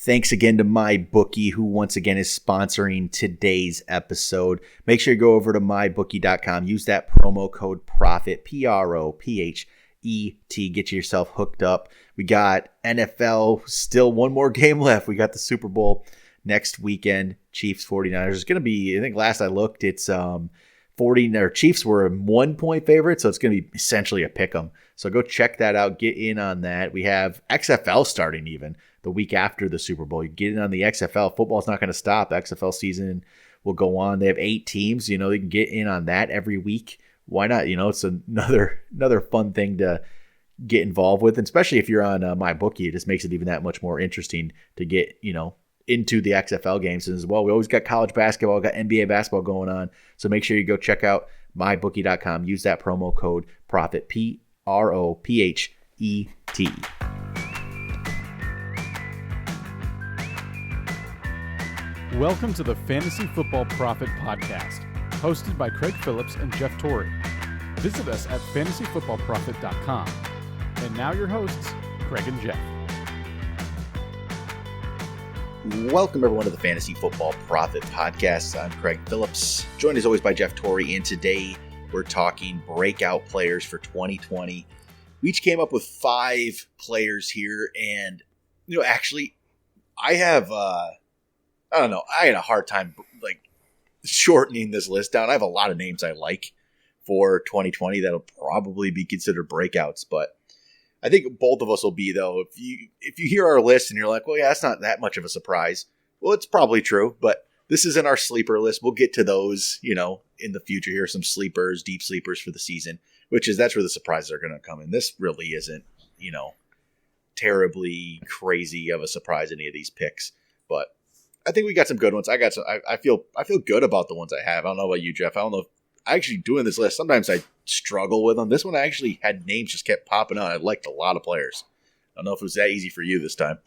Thanks again to MyBookie, who once again is sponsoring today's episode. Make sure you go over to mybookie.com. Use that promo code PROPHET, PROPHET. Get yourself hooked up. We got NFL, still one more game left. We got the Super Bowl next weekend. Chiefs 49ers. It's going to be, I think last I looked, it's Chiefs were a 1-point favorite, so it's going to be essentially a pick 'em. So go check that out. Get in on that. We have XFL starting even the week after the Super Bowl. You get in on the XFL. Football's not going to stop. The XFL season will go on. They have 8 teams. You can get in on that every week. Why not? It's another fun thing to get involved with, and especially if you're on MyBookie. It just makes it even that much more interesting to get into the XFL games as well. We always got college basketball, got NBA basketball going on. So make sure you go check out mybookie.com. Use that promo code PROPHET, PROPHET. Welcome to the Fantasy Football Prophet Podcast, hosted by Craig Phillips and Jeff Torrey. Visit us at fantasyfootballprophet.com. And now your hosts, Craig and Jeff. Welcome everyone to the Fantasy Football Prophet Podcast. I'm Craig Phillips, joined as always by Jeff Torrey, and today we're talking breakout players for 2020. We each came up with 5 players here, and actually, I have I had a hard time shortening this list down. I have a lot of names I like for 2020 that'll probably be considered breakouts, but I think both of us will be, though. If you hear our list and you're like, well, yeah, that's not that much of a surprise. Well, it's probably true, but this isn't our sleeper list. We'll get to those, in the future. Here are some sleepers, deep sleepers for the season, that's where the surprises are going to come in. This really isn't, terribly crazy of a surprise, any of these picks, but I think we got some good ones. I feel good about the ones I have. I don't know about you, Jeff. I don't know if actually doing this list, sometimes I struggle with them. This one I actually had names just kept popping out. I liked a lot of players. I don't know if it was that easy for you this time.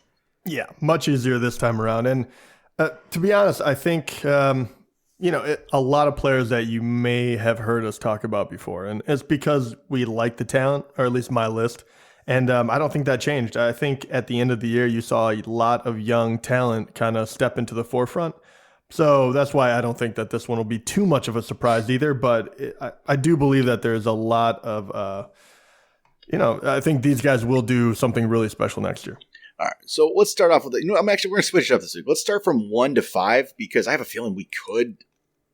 Yeah, much easier this time around. And to be honest, I think, a lot of players that you may have heard us talk about before. And it's because we like the talent, or at least my list. And I don't think that changed. I think at the end of the year, you saw a lot of young talent kind of step into the forefront. So that's why I don't think that this one will be too much of a surprise either. But I do believe that there's a lot of, I think these guys will do something really special next year. All right. So let's start off with we're going to switch it up this week. Let's start from 1 to 5 because I have a feeling we could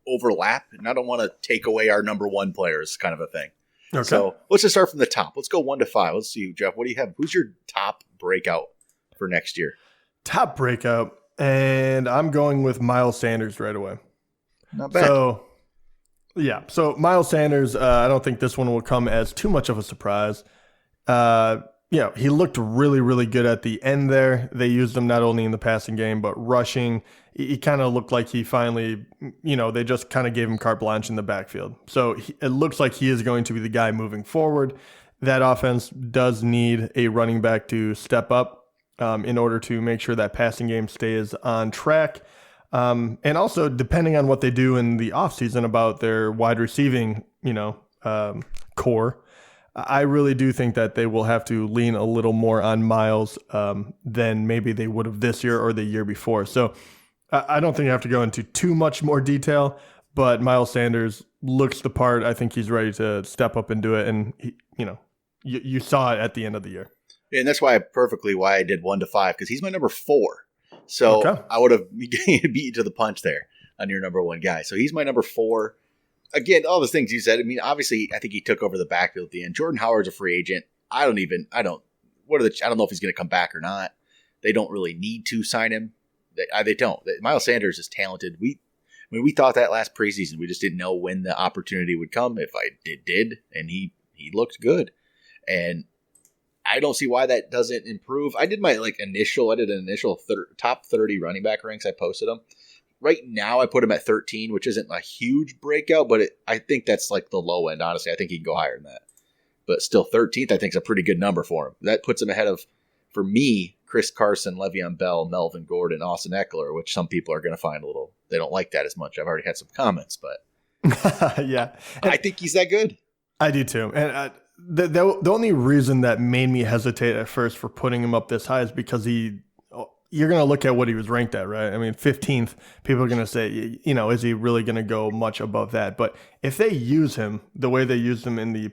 overlap, and I don't want to take away our number 1 players, kind of a thing. Okay. So let's just start from the top. Let's go 1 to 5. Let's see, Jeff, what do you have? Who's your top breakout for next year? Top breakout. And I'm going with Miles Sanders right away. Not bad. So Miles Sanders, I don't think this one will come as too much of a surprise. He looked really, really good at the end there. They used him not only in the passing game, but rushing. He kind of looked like he finally, they just kind of gave him carte blanche in the backfield. So it looks like he is going to be the guy moving forward. That offense does need a running back to step up in order to make sure that passing game stays on track. And also, depending on what they do in the offseason about their wide receiving, core, I really do think that they will have to lean a little more on Miles than maybe they would have this year or the year before. So I don't think I have to go into too much more detail, but Miles Sanders looks the part. I think he's ready to step up and do it. And, you saw it at the end of the year. And that's why I did 1 to 5, because he's my number 4. So okay. I would have beat you to the punch there on your number 1 guy. So he's my number 4. Again, all the things you said. I mean, obviously, I think he took over the backfield at the end. Jordan Howard's a free agent. I don't know if he's going to come back or not. They don't really need to sign him. They don't. Miles Sanders is talented. We thought that last preseason. We just didn't know when the opportunity would come. If it did, and he looked good. And I don't see why that doesn't improve. I did my initial top 30 running back ranks. I posted them. Right now, I put him at 13, which isn't a huge breakout, but I think that's the low end, honestly. I think he can go higher than that. But still, 13th, I think, is a pretty good number for him. That puts him ahead of, for me, Chris Carson, Le'Veon Bell, Melvin Gordon, Austin Eckler, which some people are going to find they don't like that as much. I've already had some comments, but yeah. I think he's that good. I do too. And the only reason that made me hesitate at first for putting him up this high is because you're going to look at what he was ranked at, right? I mean, 15th, people are going to say, is he really going to go much above that? But if they use him the way they used him in the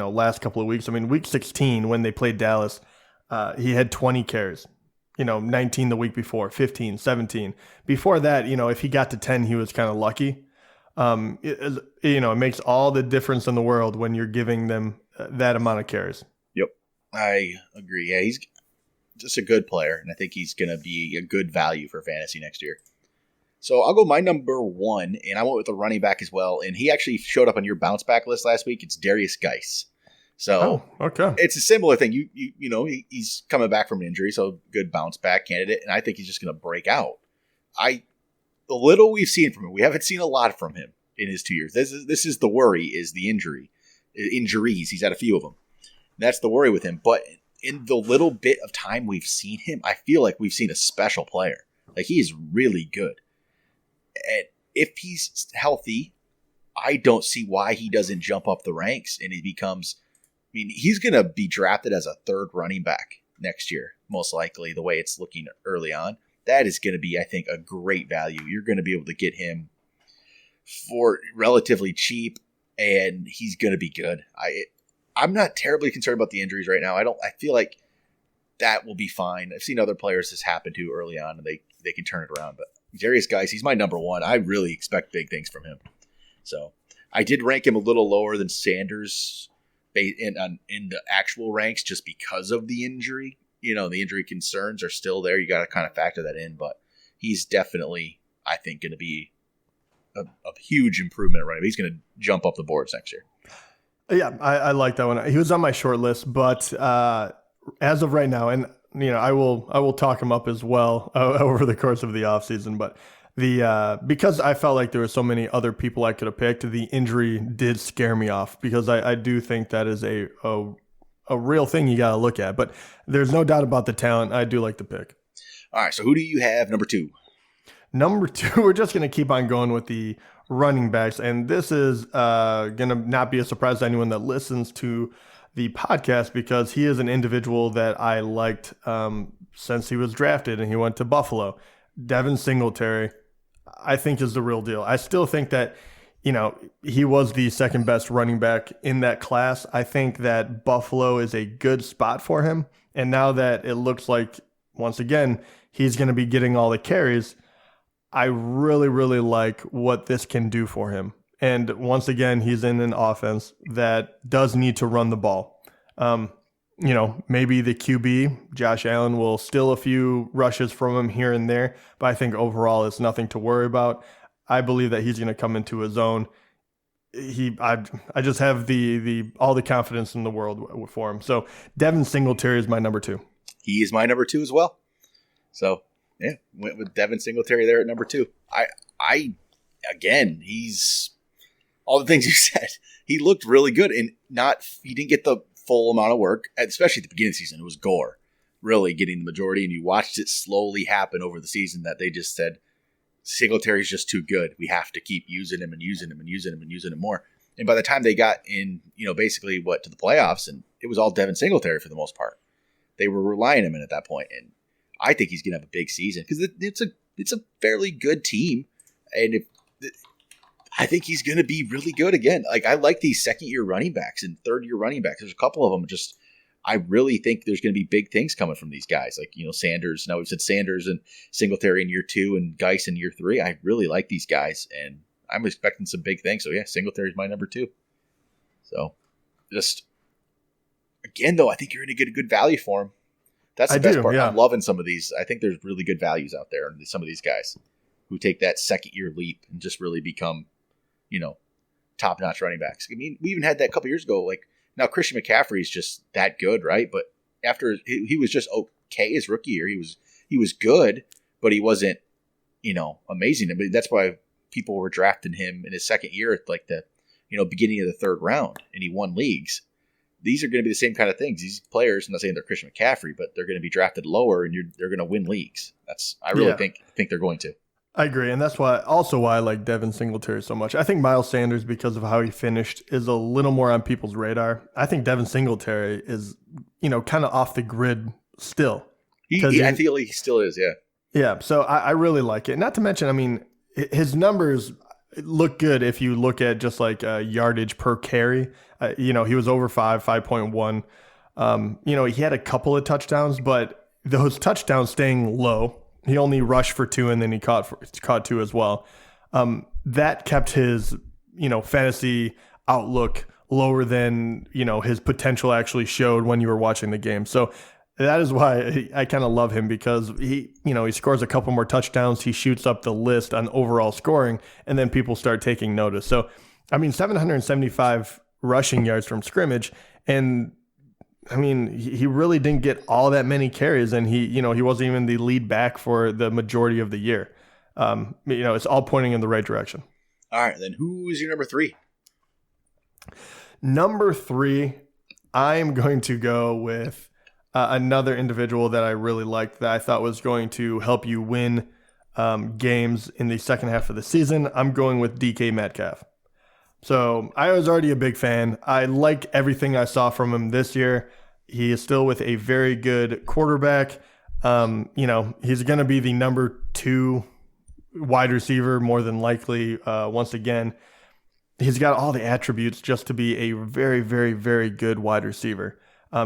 last couple of weeks, I mean, week 16 when they played Dallas, he had 20 carries, 19 the week before, 15, 17. Before that, if he got to 10, he was kind of lucky. It makes all the difference in the world when you're giving them that amount of carries. Yep, I agree. Yeah, he's just a good player, and I think he's going to be a good value for fantasy next year. So I'll go my number 1, and I went with the running back as well, and he actually showed up on your bounce back list last week. It's Darius Guice. So okay. It's a similar thing. He's coming back from an injury, so good bounce back candidate, and I think he's just going to break out. The little we've seen from him, we haven't seen a lot from him in his 2 years. This is the worry, is the injuries. He's had a few of them. That's the worry with him, but in the little bit of time we've seen him, I feel like we've seen a special player. Like, he is really good. And if he's healthy, I don't see why he doesn't jump up the ranks and he becomes, he's going to be drafted as a third running back next year, most likely, the way it's looking early on. That is going to be, I think, a great value. You're going to be able to get him for relatively cheap, and he's going to be good. I'm not terribly concerned about the injuries right now. I feel like that will be fine. I've seen other players this happen to early on, and they can turn it around. But Darius Guice, he's my number 1. I really expect big things from him. So I did rank him a little lower than Sanders in the actual ranks just because of the injury. The injury concerns are still there. You got to kind of factor that in. But he's definitely, I think, going to be a huge improvement right now. He's going to jump up the boards next year. Yeah, I like that one. He was on my short list, but as of right now, and I will talk him up as well over the course of the offseason, but because I felt like there were so many other people I could have picked, the injury did scare me off, because I do think that is a real thing you got to look at. But there's no doubt about the talent. I do like the pick. All right, so who do you have number 2? Number 2, we're just going to keep on going with the running backs, and this is going to not be a surprise to anyone that listens to the podcast, because he is an individual that I liked since he was drafted and he went to Buffalo. Devin Singletary, I think, is the real deal. I still think that, he was the second best running back in that class. I think that Buffalo is a good spot for him, and now that it looks like, once again, he's going to be getting all the carries, I really, really like what this can do for him. And once again, he's in an offense that does need to run the ball. Maybe the QB, Josh Allen, will steal a few rushes from him here and there, but I think overall it's nothing to worry about. I believe that he's going to come into his own. I just have all the confidence in the world for him. So Devin Singletary is my number 2. He is my number 2 as well. So yeah, went with Devin Singletary there at number 2. Again, he's all the things you said. He looked really good, and he didn't get the full amount of work, especially at the beginning of the season. It was Gore really getting the majority, and you watched it slowly happen over the season that they just said, Singletary's just too good. We have to keep using him and using him and using him and using him more. And by the time they got in, basically to the playoffs, and it was all Devin Singletary for the most part. They were relying on him at that point, and I think he's going to have a big season because it's a fairly good team, and I think he's going to be really good again. Like, I like these second-year running backs and third-year running backs. There's a couple of them I really think there's going to be big things coming from these guys. Like, Sanders. Now we've said Sanders and Singletary in year 2 and Guice in year 3. I really like these guys, and I'm expecting some big things. So yeah, Singletary's my number 2. So just again, though, I think you're going to get a good value for him. That's the best part. Yeah. I'm loving some of these. I think there's really good values out there in some of these guys who take that second-year leap and just really become, top-notch running backs. I mean, we even had that a couple years ago. Like, now Christian McCaffrey is just that good, right? But after he was just okay his rookie year. He was good, but he wasn't, amazing. I mean, that's why people were drafting him in his second year at like the, beginning of the third round, and he won leagues. These are going to be the same kind of things. These players, I'm not saying they're Christian McCaffrey, but they're going to be drafted lower, and they're going to win leagues. I really think they're going to. I agree, and that's why I like Devin Singletary so much. I think Miles Sanders, because of how he finished, is a little more on people's radar. I think Devin Singletary is, kind of off the grid still. I feel like he still is, yeah. Yeah, so I really like it. Not to mention, I mean, his numbers look good if you look at just like yardage per carry. He was over 5.1. He had a couple of touchdowns, but those touchdowns staying low. He only rushed for 2, and then he caught 2 as well. That kept his, fantasy outlook lower than, his potential actually showed when you were watching the game. So that is why I kind of love him, because he scores a couple more touchdowns. He shoots up the list on overall scoring, and then people start taking notice. So, 775 rushing yards from scrimmage, and he really didn't get all that many carries, and he wasn't even the lead back for the majority of the year. It's all pointing in the right direction. All right, then who is your number 3? Number 3, I am going to go with another individual that I really liked, that I thought was going to help you win games in the second half of the season. I'm going with DK Metcalf. So I was already a big fan. I like everything I saw from him this year. He is still with a very good quarterback. He's going to be the number 2 wide receiver more than likely once again. He's got all the attributes just to be a very, very, very good wide receiver.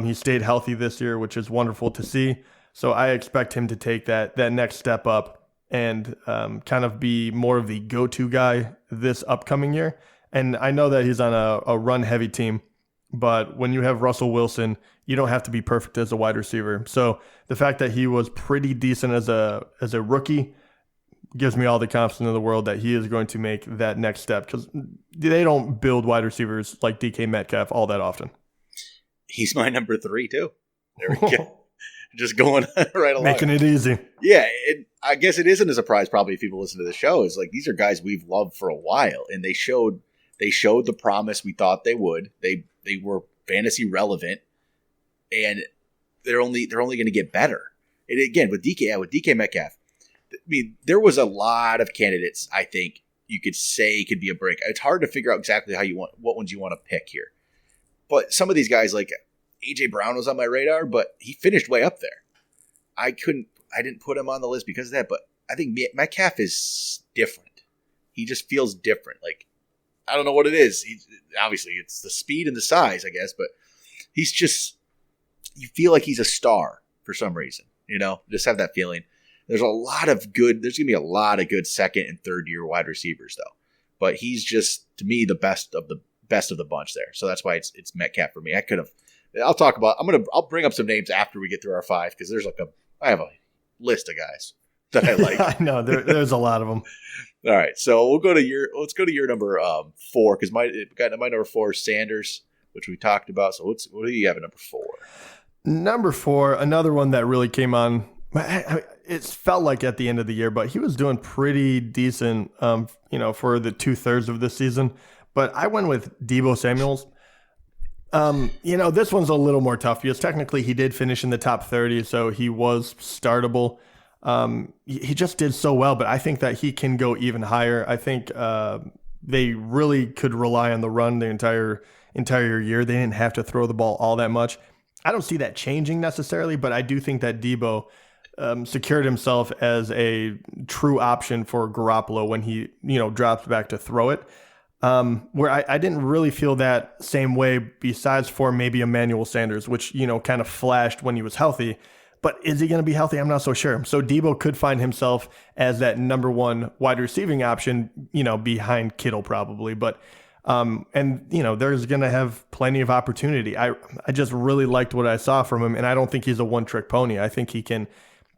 He stayed healthy this year, which is wonderful to see. So I expect him to take that next step up and kind of be more of the go-to guy this upcoming year. And I know that he's on a run-heavy team, but when you have Russell Wilson, you don't have to be perfect as a wide receiver. So the fact that he was pretty decent as a rookie gives me all the confidence in the world that he is going to make that next step, because they don't build wide receivers like DK Metcalf all that often. He's my number 3 too. There we go. Just going right along. Making it easy. Yeah, I guess it isn't a surprise probably if people listen to the show. It's like, these are guys we've loved for a while, and they showed the promise we thought they would. They were fantasy relevant, and they're only going to get better. And again, with DK Metcalf, there was a lot of candidates I think you could say could be a break. It's hard to figure out exactly what ones you want to pick here. But some of these guys, like A.J. Brown, was on my radar, but he finished way up there. I didn't put him on the list because of that, but I think Metcalf is different. He just feels different. Like, I don't know what it is. Obviously, it's the speed and the size, I guess, but he's just, you feel like he's a star for some reason, just have that feeling. There's going to be a lot of good second and third year wide receivers though, but he's just, to me, the best of the bunch there. So that's why it's Metcalf for me. I'll bring up some names after we get through our 5, because I have a list of guys that I like. I know there's a lot of them. All right, so let's go to your number 4, because my number 4 is Sanders, which we talked about. So what do you have at number 4? Number 4, another one that really came on. It felt like at the end of the year, but he was doing pretty decent, for the 2/3 of the season. But I went with Deebo Samuel. This one's a little more tough because technically he did finish in the top 30, so he was startable. He just did so well, but I think that he can go even higher. I think they really could rely on the run the entire year. They didn't have to throw the ball all that much. I don't see that changing necessarily, but I do think that Deebo secured himself as a true option for Garoppolo when he drops back to throw it. Where I didn't really feel that same way besides for maybe Emmanuel Sanders, which, kind of flashed when he was healthy. But is he going to be healthy? I'm not so sure. So Deebo could find himself as that number 1 wide receiving option, behind Kittle probably. But, there's going to have plenty of opportunity. I just really liked what I saw from him, and I don't think he's a one-trick pony. I think he can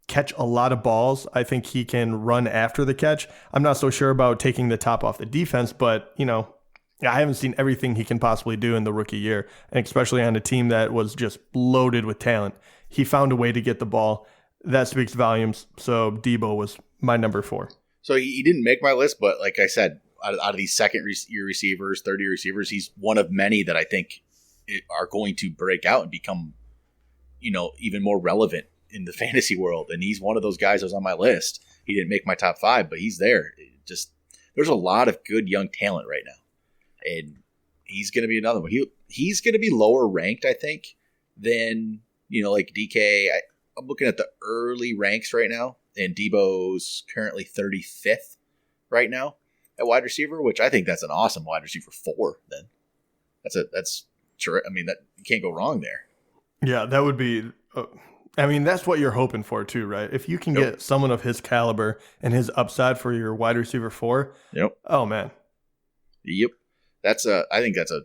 catch a lot of balls. I think he can run after the catch. I'm not so sure about taking the top off the defense, but, I haven't seen everything he can possibly do in the rookie year, and especially on a team that was just loaded with talent. He found a way to get the ball. That speaks volumes. So Deebo was my number 4. So he didn't make my list, but like I said, out of these second-year receivers, third-year receivers, he's one of many that I think are going to break out and become, even more relevant in the fantasy world. And he's one of those guys that was on my list. He didn't make my top 5, but he's there. There's a lot of good young talent right now. And he's going to be another one. He's going to be lower ranked, I think, than, like DK. I'm looking at the early ranks right now, and Deebo's currently 35th right now at wide receiver, which I think that's an awesome wide receiver 4. Then that's true. I mean, that you can't go wrong there. Yeah, that would be. I mean, that's what you're hoping for too, right? If you can get someone of his caliber and his upside for your wide receiver 4. Yep. Oh man. Yep. I think that's he's going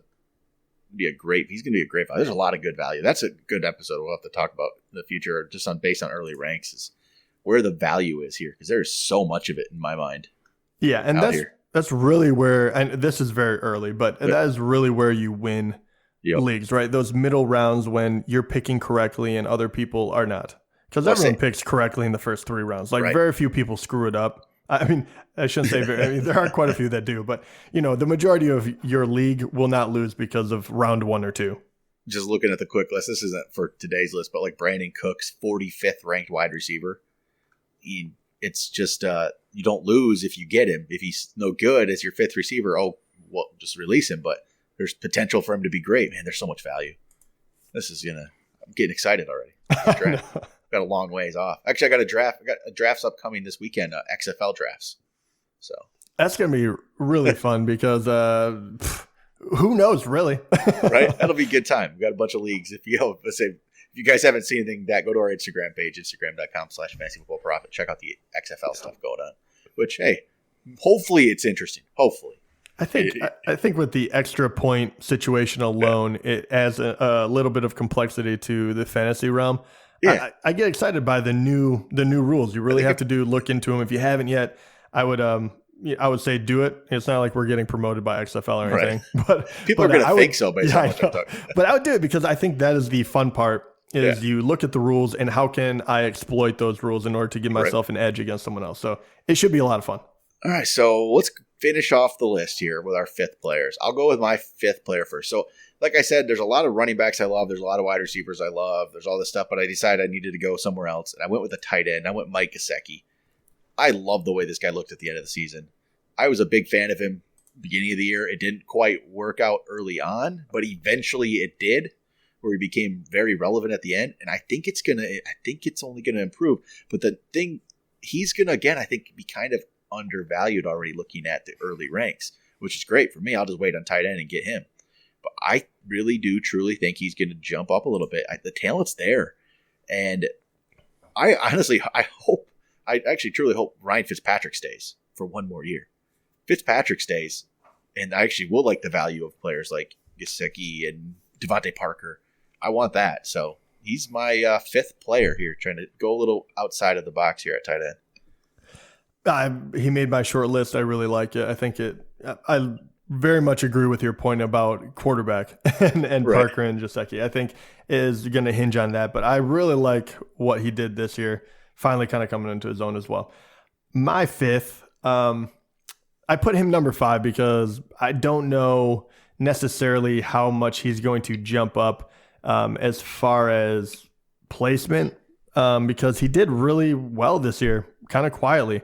to be a great value. There's a lot of good value. That's a good episode we'll have to talk about in the future, just based on early ranks, is where the value is here, because there's so much of it in my mind. Yeah, and that's really where, and this is very early, but that is really where you win leagues, right? Those middle rounds when you're picking correctly and other people are not. Because everyone picks correctly in the first 3 rounds. Very few people screw it up. I mean, I shouldn't say very. I mean, there are quite a few that do, but the majority of your league will not lose because of round 1 or 2. Just looking at the quick list, this isn't for today's list, but like Brandon Cooks, 45th ranked wide receiver. It's just you don't lose if you get him. If he's no good as your 5th receiver, just release him. But there's potential for him to be great. Man, there's so much value. I'm getting excited already. Got a long ways off. Actually, I got drafts upcoming this weekend, XFL drafts. So that's going to be really fun because who knows, really? Right? That'll be a good time. We've got a bunch of leagues. If you guys haven't seen anything, go to our Instagram page, instagram.com/fantasyfootballprofit. Check out the XFL stuff going on, which, hey, hopefully it's interesting. Hopefully. I think with the extra point situation alone, it adds a little bit of complexity to the fantasy realm. Yeah. I get excited by the new rules. You really have to look into them. If you haven't yet, I would say do it. It's not like we're getting promoted by XFL or anything. Right. But people are going to think so based on what I'm talking about. But I would do it because I think that is the fun part. You look at the rules and how can I exploit those rules in order to give myself an edge against someone else. So it should be a lot of fun. All right, so let's finish off the list here with our 5th players. I'll go with my 5th player first. So like I said, there's a lot of running backs I love. There's a lot of wide receivers I love. There's all this stuff, but I decided I needed to go somewhere else, and I went with a tight end. I went Mike Gesicki. I love the way this guy looked at the end of the season. I was a big fan of him beginning of the year. It didn't quite work out early on, but eventually it did, where he became very relevant at the end. And I think it's only gonna improve. But the thing, he's gonna again, I think, be kind of undervalued already looking at the early ranks, which is great for me. I'll just wait on tight end and get him. But I really do truly think he's going to jump up a little bit. The talent's there. And I actually truly hope Ryan Fitzpatrick stays for one more year. Fitzpatrick stays, and I actually will like the value of players like Gesicki and Devontae Parker. I want that. So he's my 5th player here, trying to go a little outside of the box here at tight end. He made my short list. I really like it. I think I very much agree with your point about quarterback and right. Parker and Gesicki. I think is going to hinge on that. But I really like what he did this year, finally kind of coming into his own as well. My 5th, I put him number 5 because I don't know necessarily how much he's going to jump up as far as placement because he did really well this year, kind of quietly.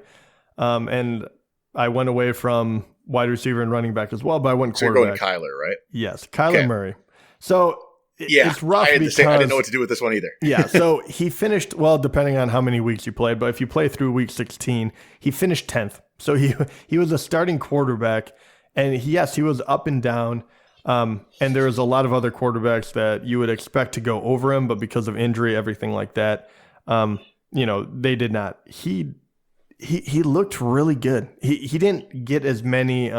And I went away from wide receiver and running back as well, but I went quarterback. So you're going Kyler, right? Yes, Kyler Murray. So it's rough because I didn't know what to do with this one either. Yeah, so he finished, well, depending on how many weeks you played, but if you play through week 16, he finished 10th. So he was a starting quarterback, and he was up and down, and there was a lot of other quarterbacks that you would expect to go over him, but because of injury, everything like that, they did not. He looked really good. He didn't get as many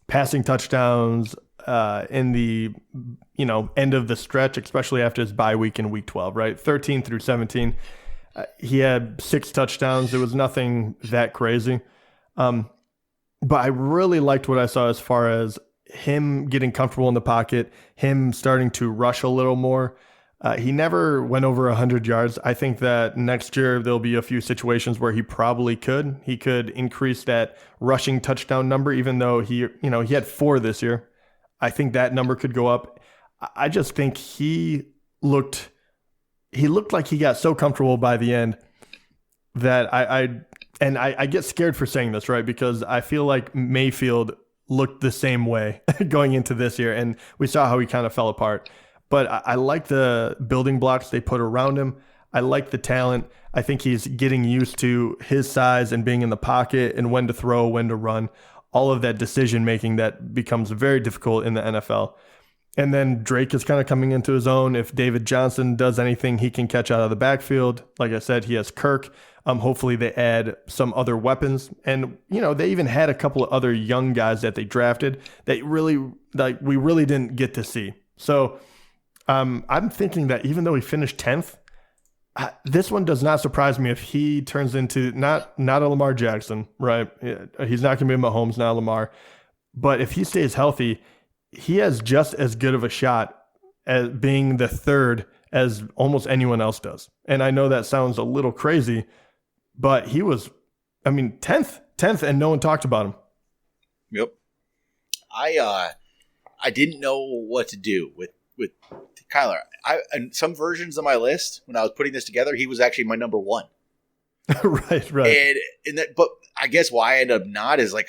passing touchdowns in the end of the stretch, especially after his bye week in week 12, right? 13 through 17. He had 6 touchdowns. There was nothing that crazy. But I really liked what I saw as far as him getting comfortable in the pocket, him starting to rush a little more. He never went over 100 yards. I think that next year there'll be a few situations where he probably could. He could increase that rushing touchdown number, even though he had 4 this year. I think that number could go up. I just think he looked like he got so comfortable by the end that I get scared for saying this, right? Because I feel like Mayfield looked the same way going into this year, and we saw how he kind of fell apart. But I like the building blocks they put around him. I like the talent. I think he's getting used to his size and being in the pocket and when to throw, when to run, all of that decision making that becomes very difficult in the NFL. And then Drake is kind of coming into his own. If David Johnson does anything, he can catch out of the backfield. Like I said, he has Kirk. Hopefully they add some other weapons. And, they even had a couple of other young guys that they drafted that we really didn't get to see. So I'm thinking that even though he finished 10th, this one does not surprise me if he turns into not a Lamar Jackson, right? He's not going to be Mahomes, not Lamar. But if he stays healthy, he has just as good of a shot at being the third as almost anyone else does. And I know that sounds a little crazy, but he was, 10th, and no one talked about him. Yep. I didn't know what to do with Kyler. And some versions of my list, when I was putting this together, he was actually my number one. Right. But I guess why I ended up not is what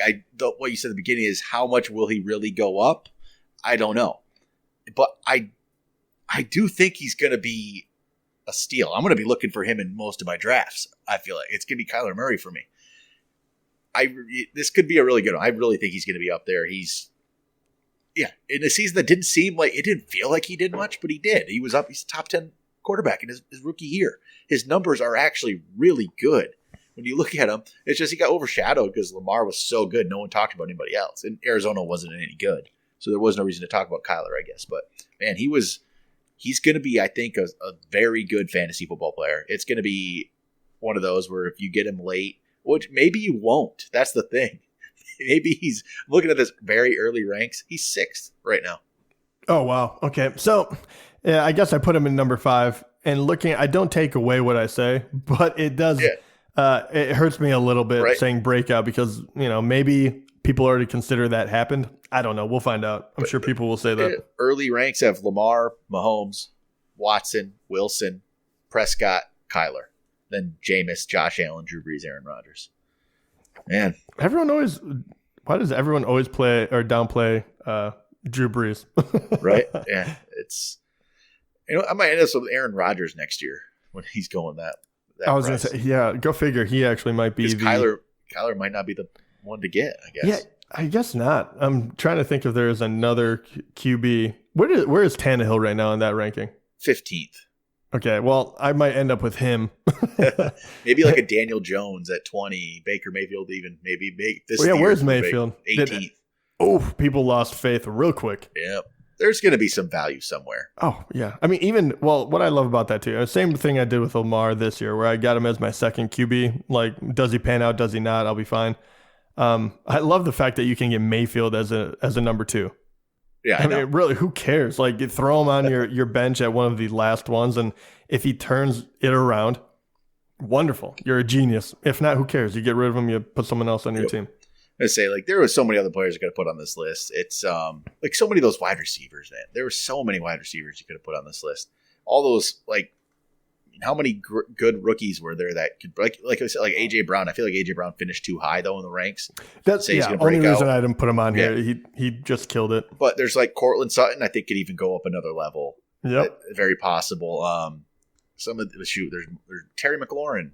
you said at the beginning is how much will he really go up? I don't know. But I do think he's going to be a steal. I'm going to be looking for him in most of my drafts. I feel like it's going to be Kyler Murray for me. This could be a really good one. I really think he's going to be up there. In a season that didn't seem like it didn't feel like he did much, but he did. He was up. He's a top 10 quarterback in his rookie year. His numbers are actually really good. When you look at him, it's just he got overshadowed because Lamar was so good. No one talked about anybody else. And Arizona wasn't any good. So there was no reason to talk about Kyler, I guess. But, man, he's going to be, I think, a very good fantasy football player. It's going to be one of those where if you get him late, which maybe you won't. That's the thing. Maybe I'm looking at this very early ranks. He's 6th right now. Oh, wow. Okay. So, I guess I put him in number 5. And I don't take away what I say, but it does. Yeah. It hurts me a little bit saying breakout because, maybe people already consider that happened. I don't know. We'll find out. I'm sure people will say that. Early ranks have Lamar, Mahomes, Watson, Wilson, Prescott, Kyler. Then Jameis, Josh Allen, Drew Brees, Aaron Rodgers. Man. Why does everyone always play or downplay Drew Brees? Right? Yeah. I might end up with Aaron Rodgers next year when he's going that I was going to say, yeah, go figure. He actually might be Kyler might not be the one to get, I guess. Yeah, I guess not. I'm trying to think if there's another QB. Where is Tannehill right now in that ranking? 15th. Okay, well, I might end up with him. Maybe like a Daniel Jones at 20. Baker Mayfield even maybe this. Well, yeah, where's Mayfield? 18th. People lost faith real quick. Yep. There's going to be some value somewhere. Oh, yeah. What I love about that too, same thing I did with Lamar this year where I got him as my second QB. Like, does he pan out? Does he not? I'll be fine. I love the fact that you can get Mayfield as a number 2. Yeah, I mean, really, who cares? Like, you throw him on your bench at one of the last ones, and if he turns it around, wonderful. You're a genius. If not, who cares? You get rid of him, you put someone else on your team. I say, there were so many other players you could have put on this list. It's so many of those wide receivers, man. There were so many wide receivers you could have put on this list. All those, how many good rookies were there that could, like I said, like A.J. Brown. I feel like A.J. Brown finished too high, though, in the ranks. That's the only reason I didn't put him on here. He just killed it. But there's Cortland Sutton, I think, could even go up another level. Yep. Very possible. There's Terry McLaurin,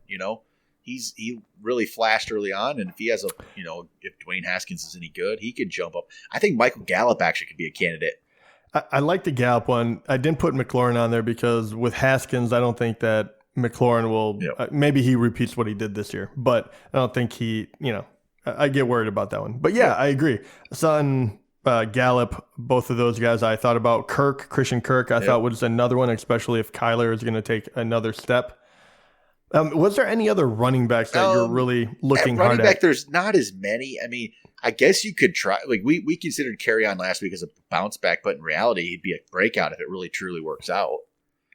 he really flashed early on, and if he has if Dwayne Haskins is any good, he could jump up. I think Michael Gallup actually could be a candidate. I like the Gallup one. I didn't put McLaurin on there because with Haskins, I don't think that McLaurin will. Yep. Maybe he repeats what he did this year, but I don't think he. I get worried about that one. But yeah, I agree. Sutton, Gallup, both of those guys I thought about. Christian Kirk, I thought was another one, especially if Kyler is going to take another step. Was there any other running backs that you're really looking hard at? Running back, there's not as many. I guess you could try. We considered Kerryon last week as a bounce back, but in reality, he'd be a breakout if it really truly works out.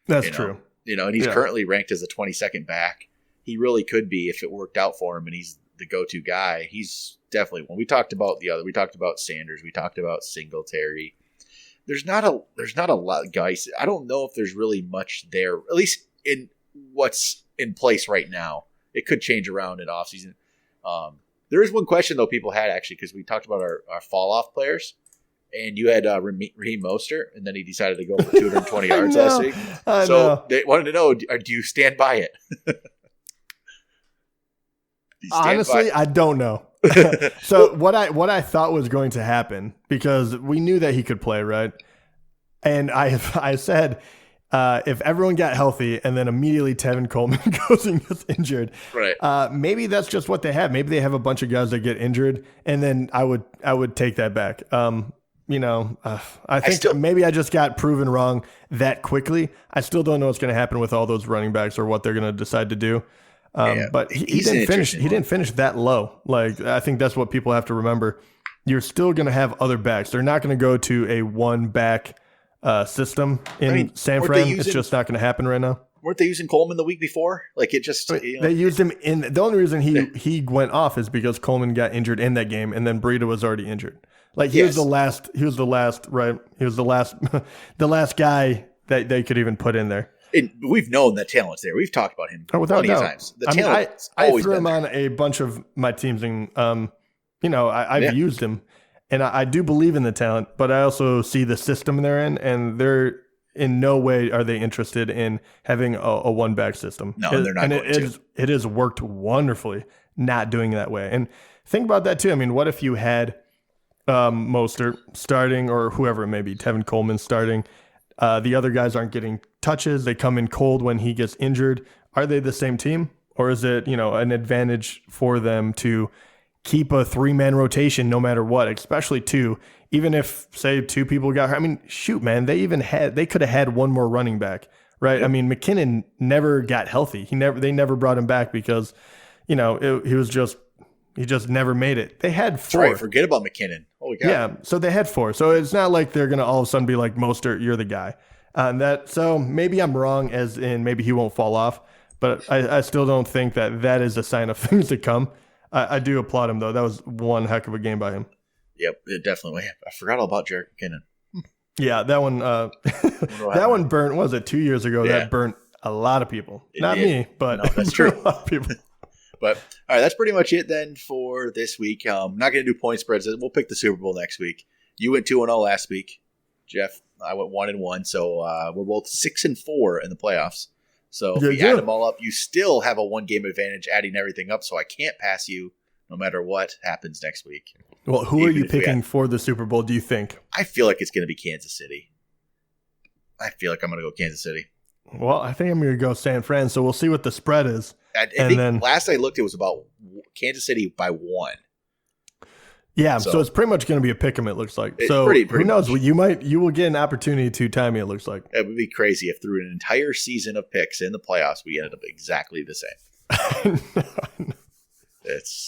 That's true. And he's currently ranked as a 22nd back. He really could be if it worked out for him, and he's the go-to guy. He's definitely one. We talked about Sanders. We talked about Singletary. There's not a lot of guys. I don't know if there's really much there, at least in what's in place right now. It could change around in offseason. There is one question, though, people had actually, because we talked about our fall-off players, and you had Raheem Mostert, and then he decided to go for 220 yards last week. So they wanted to know, do you stand by it? Honestly, I don't know. So what I thought was going to happen, because we knew that he could play, right? And I said, if everyone got healthy and then immediately Tevin Coleman goes and gets injured, right? Maybe that's just what they have. Maybe they have a bunch of guys that get injured, and then I would take that back. I think maybe I just got proven wrong that quickly. I still don't know what's going to happen with all those running backs or what they're going to decide to do. But he didn't finish. He didn't finish that low. Like, I think that's what people have to remember. You're still going to have other backs. They're not going to go to a one back system in San Fran. It's just not going to happen right now. Weren't they using Coleman the week before? Like, it just they used him in. The only reason he went off is because Coleman got injured in that game, and then Breida was already injured. Like, he was the last. He was the last. Right. He was the last. The last guy that they could even put in there. And we've known that talent's there. We've talked about him plenty of times. I threw him on a bunch of my teams, and I've used him, and I do believe in the talent, but I also see the system they're in, and they're in no way are they interested in having a one back system. No, they're not. And it has worked wonderfully not doing that way. And think about that too. I mean, what if you had Mostert starting, or whoever it may be, Tevin Coleman starting? The other guys aren't getting touches. They come in cold when he gets injured. Are they the same team? Or is it, an advantage for them to keep a 3-man rotation no matter what, especially 2, even if, say, 2 people got hurt? I mean, shoot, man, they could have had one more running back, right? Yep. I mean, McKinnon never got healthy. They never brought him back because, he just never made it. They had 4. That's right. Forget about McKinnon. Holy cow. Yeah, so they had 4. So it's not like they're going to all of a sudden be like, Mostert, you're the guy. So maybe I'm wrong, as in maybe he won't fall off, but I still don't think that is a sign of things to come. I do applaud him, though. That was one heck of a game by him. Yep, it definitely. I forgot all about Jerick McKinnon. Yeah, that one one burnt, was it 2 years ago? Yeah. That burnt a lot of people. Not me, but no, that's true. A lot of people. But all right, that's pretty much it then for this week. I'm not going to do point spreads. We'll pick the Super Bowl next week. You went 2-0 last week, Jeff. I went 1-1, so we're both 6-4 in the playoffs. So if you add them all up, you still have a 1-game advantage, adding everything up. So I can't pass you, no matter what happens next week. Well, who are you picking for the Super Bowl? Do you think? I feel like it's going to be Kansas City. I feel like I'm going to go Kansas City. Well, I think I'm going to go San Fran. So we'll see what the spread is. I think last I looked, it was about Kansas City by 1. Yeah, so it's pretty much going to be a pick 'em, it looks like. So pretty who knows? Much. You will get an opportunity to tie me, it looks like. It would be crazy if through an entire season of picks in the playoffs, we ended up exactly the same.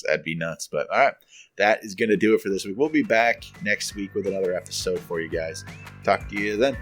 That'd be nuts. But all right, that is going to do it for this week. We'll be back next week with another episode for you guys. Talk to you then.